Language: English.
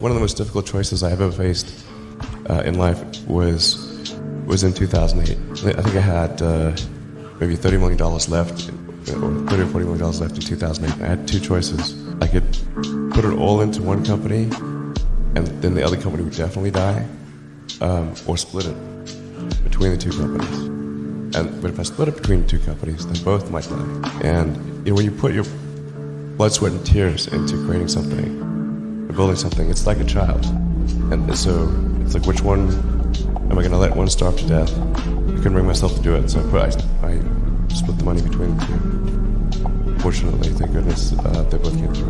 One of the most difficult choices I ever faced in life was in 2008. I think I had maybe $30 million left, or $30 or $40 million left in 2008. I had two choices. I could put it all into one company, and then the other company would definitely die, or split it between the two companies. But if I split it between the two companies, then both might die. And when you put your blood, sweat, and tears into creating something, or building something, it's like a child. And so it's like, which one am I going to let one starve to death? I couldn't bring myself to do it, so I split the money between the two. Fortunately, thank goodness, they both came through.